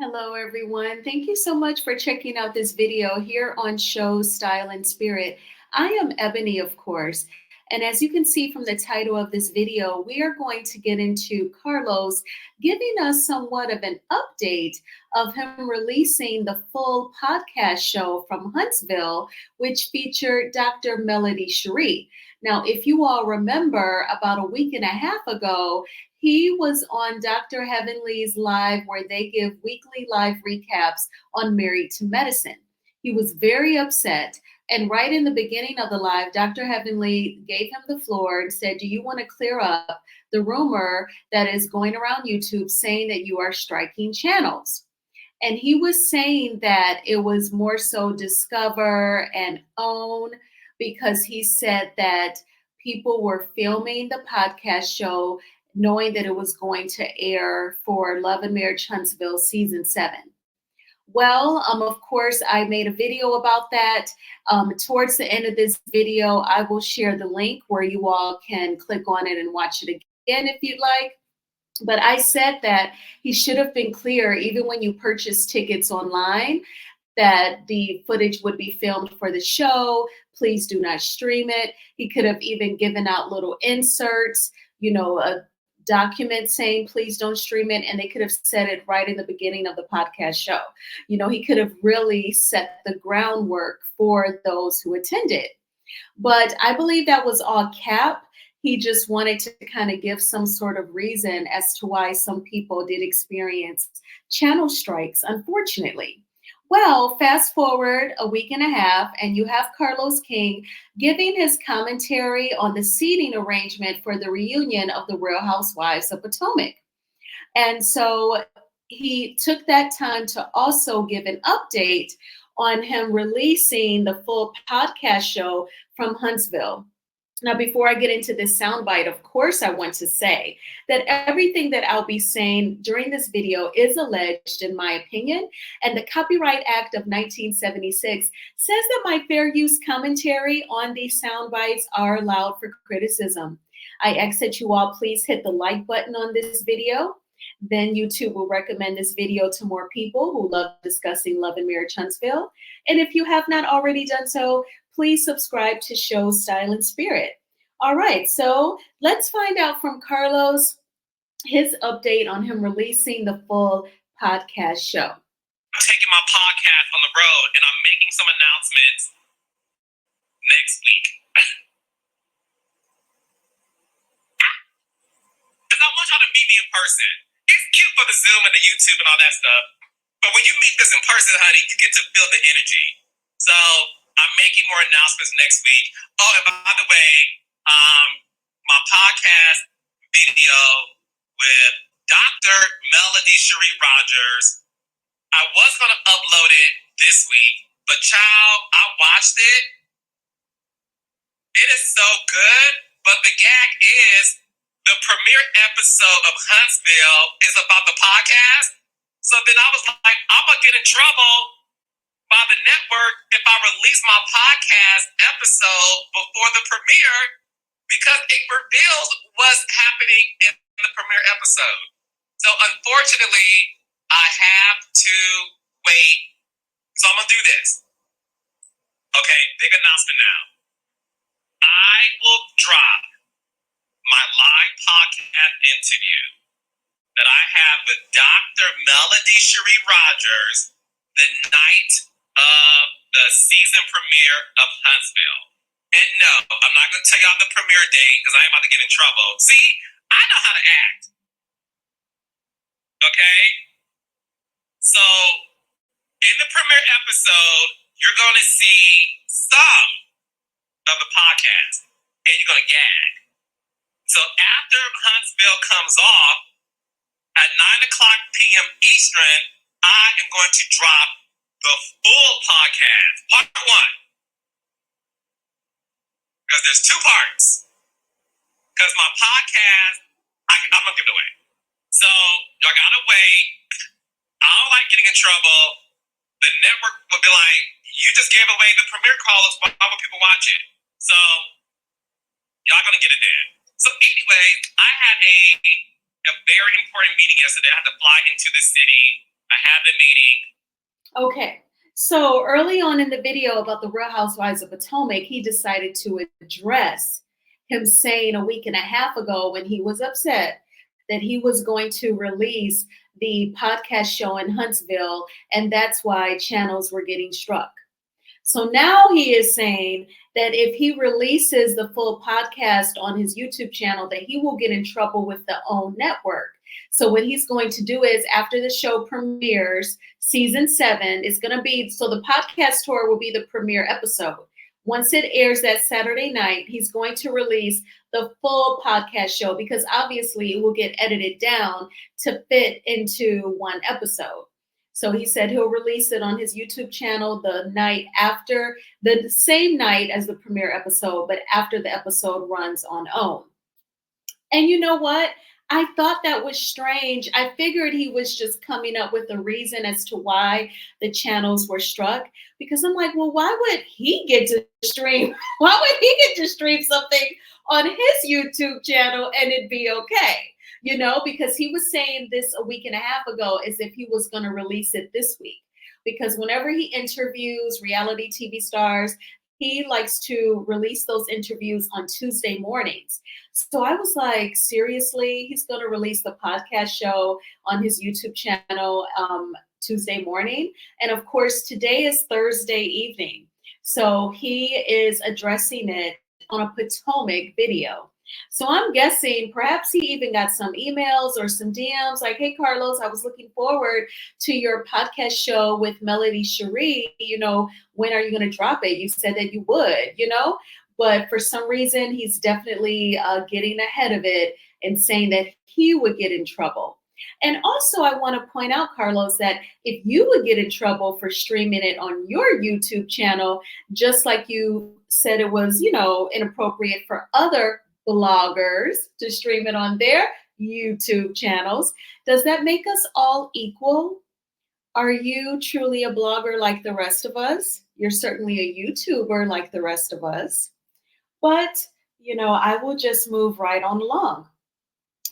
Hello, everyone. Thank you so much for checking out this video here on Show Style and Spirit. I am Ebony, of course. And as you can see from the title of this video, we are going to get into Carlos giving us somewhat of an update of him releasing the full podcast show from Huntsville, which featured Dr. Melody Cherie. Now, if you all remember, about a week and a half ago, he was on Dr. Heavenly's live where they give weekly live recaps on Married to Medicine. He was very upset. And right in the beginning of the live, Dr. Heavenly gave him the floor and said, "Do you want to clear up the rumor that is going around YouTube saying that you are striking channels?" And he was saying that it was more so Discover and Own, because he said that people were filming the podcast show knowing that it was going to air for Love and Marriage Huntsville season 7. Well, of course, I made a video about that. Towards the end of this video, I will share the link where you all can click on it and watch it again if you'd like. But I said that he should have been clear, even when you purchase tickets online, that the footage would be filmed for the show. Please do not stream it. He could have even given out little inserts, a document saying, "Please don't stream it." And they could have said it right in the beginning of the podcast show. He could have really set the groundwork for those who attended. But I believe that was all cap. He just wanted to kind of give some sort of reason as to why some people did experience channel strikes, unfortunately. Well, fast forward a week and a half, and you have Carlos King giving his commentary on the seating arrangement for the reunion of the Real Housewives of Potomac. And so he took that time to also give an update on him releasing the full podcast show from Huntsville. Now, before I get into this soundbite, of course, I want to say that everything that I'll be saying during this video is alleged, in my opinion, and the Copyright Act of 1976 says that my fair use commentary on these soundbites are allowed for criticism. I ask that you all please hit the like button on this video. Then YouTube will recommend this video to more people who love discussing Love and Marriage Huntsville. And if you have not already done so, please subscribe to Show Style and Spirit. All right, so let's find out from Carlos his update on him releasing the full podcast show. I'm taking my podcast on the road and I'm making some announcements next week. Because I want y'all to meet me in person. It's cute for the Zoom and the YouTube and all that stuff. But when you meet us in person, honey, you get to feel the energy. So I'm making more announcements next week. Oh, and by the way, my podcast video with Dr. Melody Cherie Rogers, I was going to upload it this week, but child, I watched it. It is so good, but the gag is the premiere episode of Huntsville is about the podcast. So then I was like, I'm going to get in trouble by the network if I release my podcast episode before the premiere, because it reveals what's happening in the premiere episode. So unfortunately, I have to wait. So I'm going to do this. Okay, big announcement now. I will drop my live podcast interview that I have with Dr. Melody Cherie Rogers the night of the season premiere of Huntsville. And no, I'm not going to tell y'all the premiere date because I ain't about to get in trouble. See, I know how to act. Okay? So, in the premiere episode, you're going to see some of the podcast and you're going to gag. So after Huntsville comes off at 9:00 p.m. Eastern, I am going to drop the full podcast, part 1. Because there's 2 parts. Because my podcast, I'm going to give it away. So y'all got to wait. I don't like getting in trouble. The network will be like, you just gave away the premiere callers. Why would people watch it? So y'all going to get it there. So anyway, I had a very important meeting yesterday. I had to fly into the city. I I had the meeting. Okay. So early on in the video about the Real Housewives of Potomac, he decided to address him saying a week and a half ago when he was upset that he was going to release the podcast show in Huntsville, and that's why channels were getting struck. So now he is saying that if he releases the full podcast on his YouTube channel, that he will get in trouble with the OWN network. So what he's going to do is after the show premieres, season 7 is going to be, so the podcast tour will be the premiere episode. Once it airs that Saturday night, he's going to release the full podcast show because obviously it will get edited down to fit into one episode. So he said he'll release it on his YouTube channel the night after, the same night as the premiere episode, but after the episode runs on OWN. And you know what? I thought that was strange. I figured he was just coming up with a reason as to why the channels were struck. Because I'm like, well, why would he get to stream? Why would he get to stream something on his YouTube channel and it'd be okay? You know, because he was saying this a week and a half ago as if he was going to release it this week. Because whenever he interviews reality TV stars, he likes to release those interviews on Tuesday mornings. So I was like, seriously, he's going to release the podcast show on his YouTube channel Tuesday morning. And of course, today is Thursday evening. So he is addressing it on a Potomac video. So I'm guessing perhaps he even got some emails or some DMs like, hey, Carlos, I was looking forward to your podcast show with Melody Cherie. You know, when are you going to drop it? You said that you would, you know, but for some reason, he's definitely getting ahead of it and saying that he would get in trouble. And also, I want to point out, Carlos, that if you would get in trouble for streaming it on your YouTube channel, just like you said it was, you know, inappropriate for other bloggers to stream it on their YouTube channels, does that make us all equal? Are you truly a blogger like the rest of us? You're certainly a YouTuber like the rest of us. But, you know, I will just move right on along.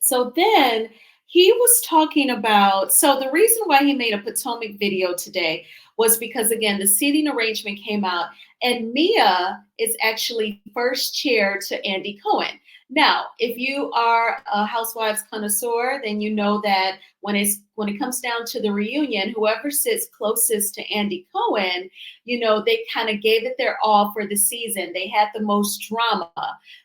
So then he was talking about, so the reason why he made a Potomac video today was because, again, the seating arrangement came out and Mia is actually first chair to Andy Cohen. Now, if you are a Housewives connoisseur, then you know that when it comes down to the reunion, whoever sits closest to Andy Cohen, you know, they kind of gave it their all for the season. They had the most drama.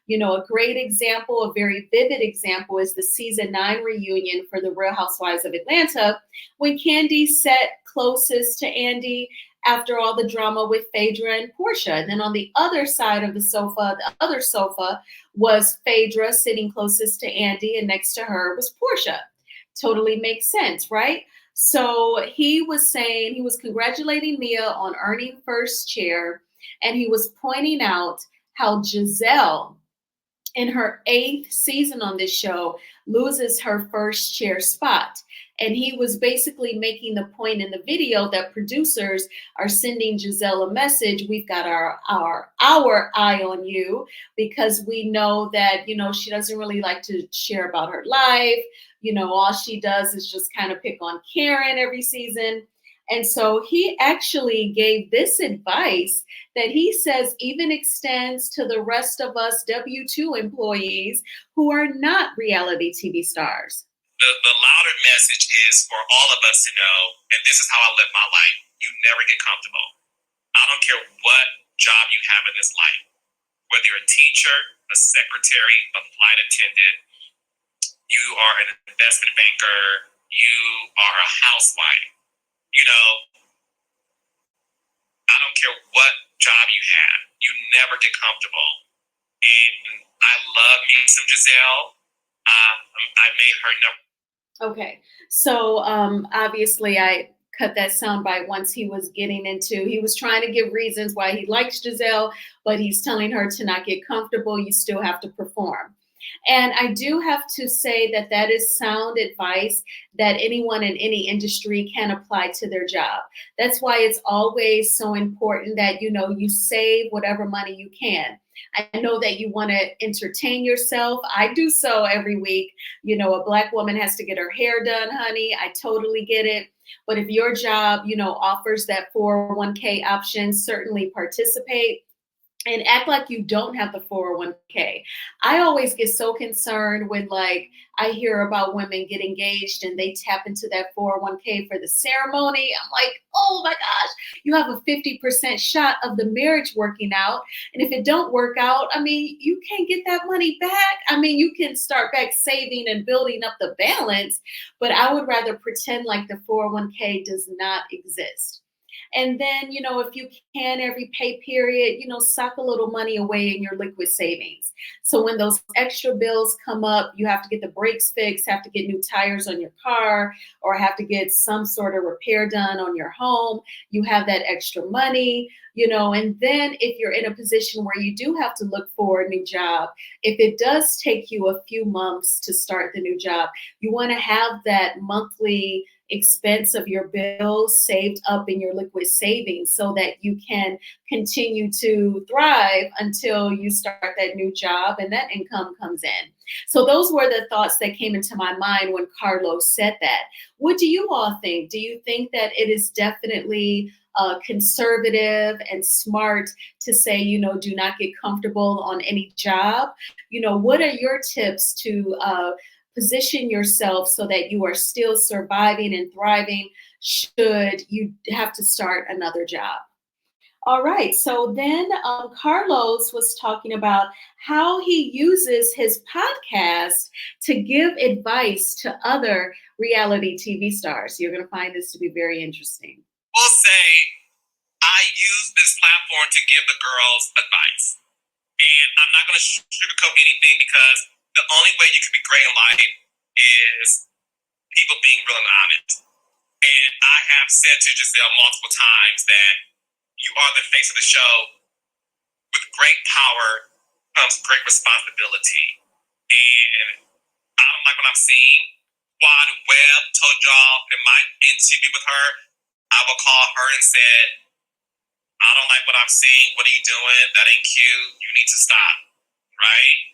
You know, a great example, a very vivid example is the season 9 reunion for the Real Housewives of Atlanta, when Kandi sat closest to Andy after all the drama with Phaedra and Portia. And then on the other side of the sofa, the other sofa was Phaedra sitting closest to Andy, and next to her was Portia. Totally makes sense, right? So he was saying, he was congratulating Mia on earning first chair, and he was pointing out how Giselle, in her 8th season on this show, loses her first chair spot. And he was basically making the point in the video that producers are sending Giselle a message. We've got our eye on you, because we know that, you know, she doesn't really like to share about her life. You know, all she does is just kind of pick on Karen every season. And so he actually gave this advice that he says even extends to the rest of us W-2 employees who are not reality TV stars. The louder message is for all of us to know, and this is how I live my life: you never get comfortable. I don't care what job you have in this life, whether you're a teacher, a secretary, a flight attendant, you are an investment banker, you are a housewife. You know, I don't care what job you have, you never get comfortable. And I love me some Giselle. I made her number. Okay, so obviously I cut that soundbite once he was he was trying to give reasons why he likes Giselle, but he's telling her to not get comfortable. You still have to perform. And I do have to say that that is sound advice that anyone in any industry can apply to their job. That's why it's always so important that, you know, you save whatever money you can. I know that you want to entertain yourself. I do so every week. You know, a Black woman has to get her hair done, honey. I totally get it. But if your job, offers that 401k option, certainly participate and act like you don't have the 401k. I always get so concerned when I hear about women get engaged and they tap into that 401k for the ceremony. I'm like, "Oh my gosh, you have a 50% shot of the marriage working out. And if it don't work out, I mean, you can't get that money back. I mean, you can start back saving and building up the balance, but I would rather pretend like the 401k does not exist. And then, if you can, every pay period, sock a little money away in your liquid savings. So when those extra bills come up, you have to get the brakes fixed, have to get new tires on your car, or have to get some sort of repair done on your home. You have that extra money, and then if you're in a position where you do have to look for a new job, if it does take you a few months to start the new job, you want to have that monthly expense of your bills saved up in your liquid savings so that you can continue to thrive until you start that new job and that income comes in. So those were the thoughts that came into my mind when Carlos said that. What do you all think? Do you think that it is definitely conservative and smart to say, do not get comfortable on any job? What are your tips to position yourself so that you are still surviving and thriving should you have to start another job? All right. So then Carlos was talking about how he uses his podcast to give advice to other reality TV stars. You're going to find this to be very interesting. We'll say I use this platform to give the girls advice. And I'm not going to sugarcoat anything because the only way you can be great in life is people being real and honest. And I have said to Giselle multiple times that you are the face of the show. With great power comes great responsibility. And I don't like what I'm seeing. Wad Webb told y'all in my interview with her, I will call her and said, I don't like what I'm seeing. What are you doing? That ain't cute. You need to stop. Right?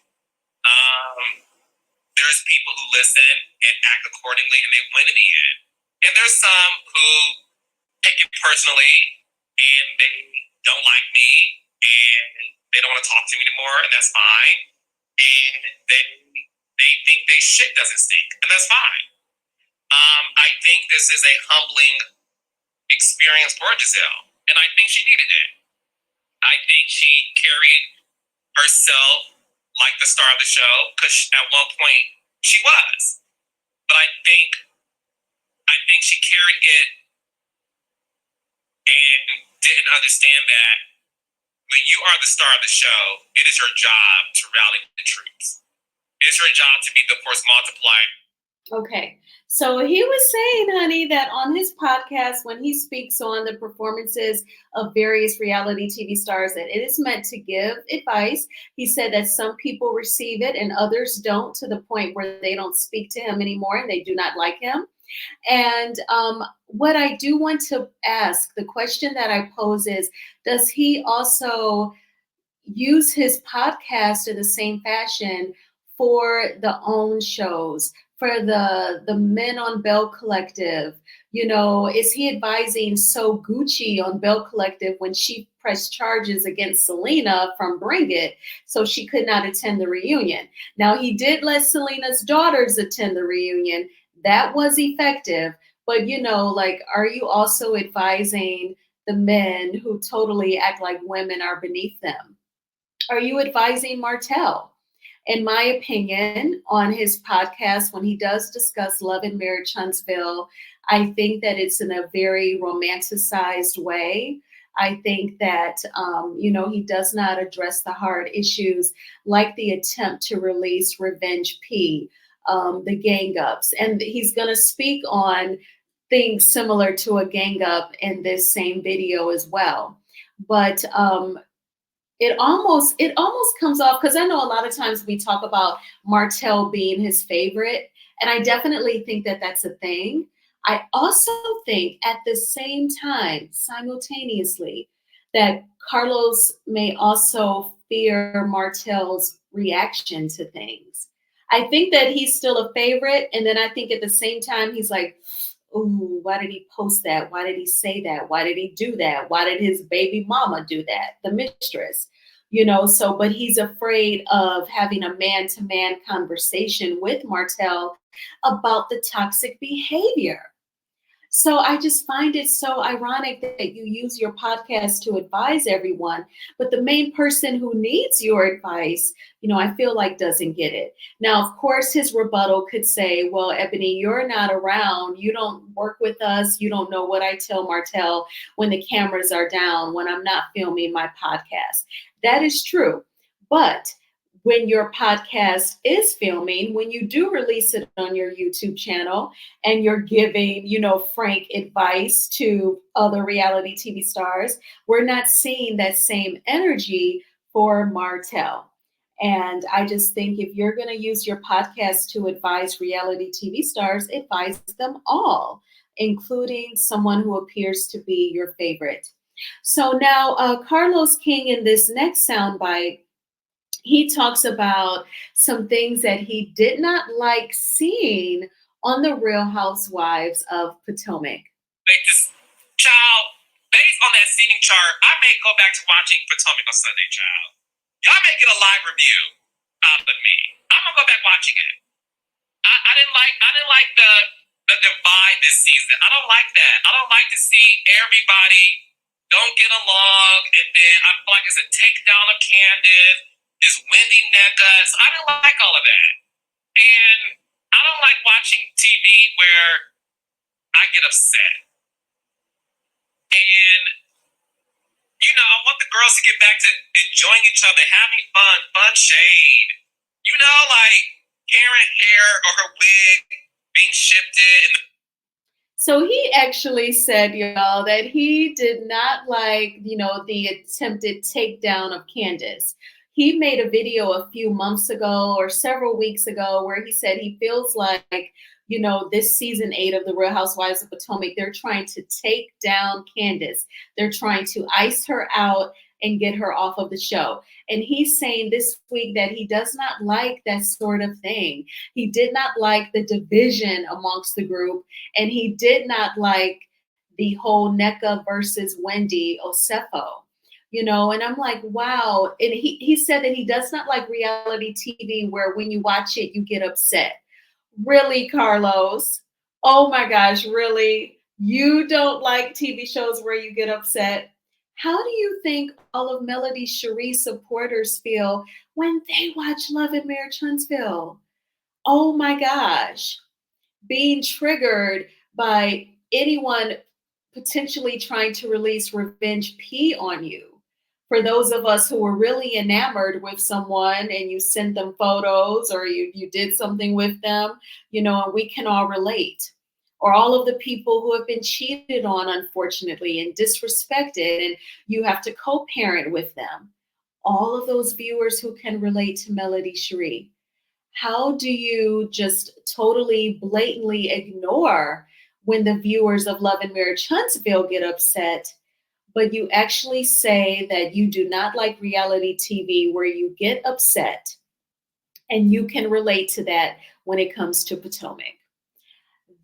There's people who listen and act accordingly and they win in the end. And there's some who take it personally and they don't like me and they don't want to talk to me anymore, and that's fine. And they think they shit doesn't stink, and that's fine. I think this is a humbling experience for Giselle, and I think she needed it. I think she carried herself like the star of the show, because at one point she was. But I think she carried it and didn't understand that when you are the star of the show, it is your job to rally the troops. It's your job to be the force multiplier. Okay. So he was saying, honey, that on his podcast, when he speaks on the performances of various reality TV stars, that it is meant to give advice. He said that some people receive it and others don't, to the point where they don't speak to him anymore and they do not like him. And what I do want to ask, the question that I pose is, does he also use his podcast in the same fashion for the own shows, for the Men on Bell Collective? Is he advising So Gucci on Bell Collective when she pressed charges against Selena from Bring It, so she could not attend the reunion? Now, he did let Selena's daughters attend the reunion. That was effective. But, are you also advising the men who totally act like women are beneath them? Are you advising Martell? In my opinion, on his podcast, when he does discuss Love and Marriage Huntsville, I think that it's in a very romanticized way. I think that, he does not address the hard issues like the attempt to release Revenge P, the gang ups. And he's going to speak on things similar to a gang up in this same video as well. But it almost comes off, because I know a lot of times we talk about Martell being his favorite, and I definitely think that that's a thing. I also think at the same time, simultaneously, that Carlos may also fear Martell's reaction to things. I think that he's still a favorite, and then I think at the same time he's like, ooh, why did he post that? Why did he say that? Why did he do that? Why did his baby mama do that? The mistress, so, but he's afraid of having a man to man conversation with Martell about the toxic behavior. So I just find it so ironic that you use your podcast to advise everyone, but the main person who needs your advice, I feel like doesn't get it. Now, of course, his rebuttal could say, well, Ebony, you're not around. You don't work with us. You don't know what I tell Martell when the cameras are down, when I'm not filming my podcast. That is true. But when your podcast is filming, when you do release it on your YouTube channel and you're giving, frank advice to other reality TV stars, we're not seeing that same energy for Martell. And I just think if you're going to use your podcast to advise reality TV stars, advise them all, including someone who appears to be your favorite. So now, Carlos King in this next soundbite, he talks about some things that he did not like seeing on the Real Housewives of Potomac. Like this child, based on that seating chart, I may go back to watching Potomac on Sunday, child. Y'all may get a live review out of me. I'm gonna go back watching it. I didn't like the divide this season. I don't like that. I don't like to see everybody don't get along, and then I feel like it's a takedown of Candace, this Wendy Negas. I don't like all of that. And I don't like watching TV where I get upset. And, I want the girls to get back to enjoying each other, having fun shade. Like Karen hair or her wig being shifted. So he actually said, y'all, that he did not like, the attempted takedown of Candace. He made a video a few months ago or several weeks ago where he said he feels like, this season 8 of the Real Housewives of Potomac, they're trying to take down Candace. They're trying to ice her out and get her off of the show. And he's saying this week that he does not like that sort of thing. He did not like the division amongst the group, and he did not like the whole NECA versus Wendy Osefo. And I'm like, wow. And he said that he does not like reality TV where when you watch it, you get upset. Really, Carlos? Oh my gosh, really? You don't like TV shows where you get upset? How do you think all of Melody Cherie's supporters feel when they watch Love and Marriage Huntsville? Oh my gosh. Being triggered by anyone potentially trying to release revenge P on you. For those of us who were really enamored with someone and you sent them photos or you did something with them, and we can all relate. Or all of the people who have been cheated on, unfortunately, and disrespected, and you have to co-parent with them. All of those viewers who can relate to Melody Cherie. How do you just totally blatantly ignore when the viewers of Love and Marriage Huntsville get upset, but you actually say that you do not like reality TV where you get upset and you can relate to that when it comes to Potomac?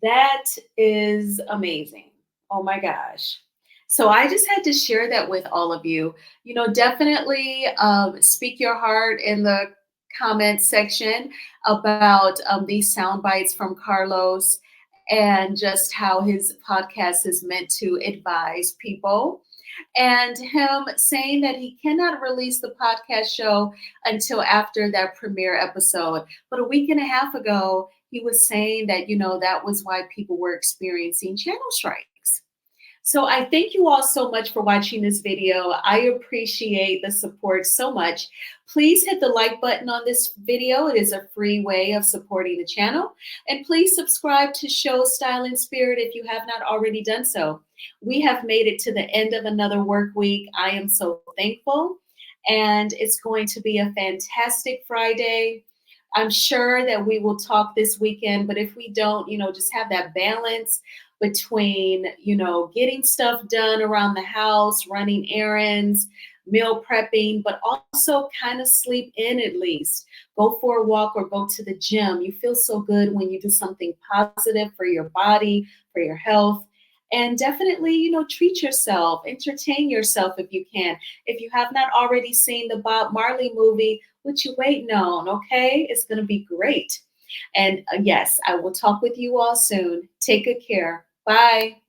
That is amazing. Oh my gosh. So I just had to share that with all of you. Definitely speak your heart in the comment section about these sound bites from Carlos and just how his podcast is meant to advise people. And him saying that he cannot release the podcast show until after that premiere episode. But a week and a half ago, he was saying that, that was why people were experiencing channel strikes. So I thank you all so much for watching this video. I appreciate the support so much. Please hit the like button on this video. It is a free way of supporting the channel. And please subscribe to Show Style and Spirit if you have not already done so. We have made it to the end of another work week. I am so thankful. And it's going to be a fantastic Friday. I'm sure that we will talk this weekend, but if we don't, just have that balance between, getting stuff done around the house, running errands, meal prepping, but also kind of sleep in at least. Go for a walk or go to the gym. You feel so good when you do something positive for your body, for your health. And definitely, treat yourself, entertain yourself if you can. If you have not already seen the Bob Marley movie, what you waiting on? Okay, it's going to be great. And yes, I will talk with you all soon. Take good care. Bye.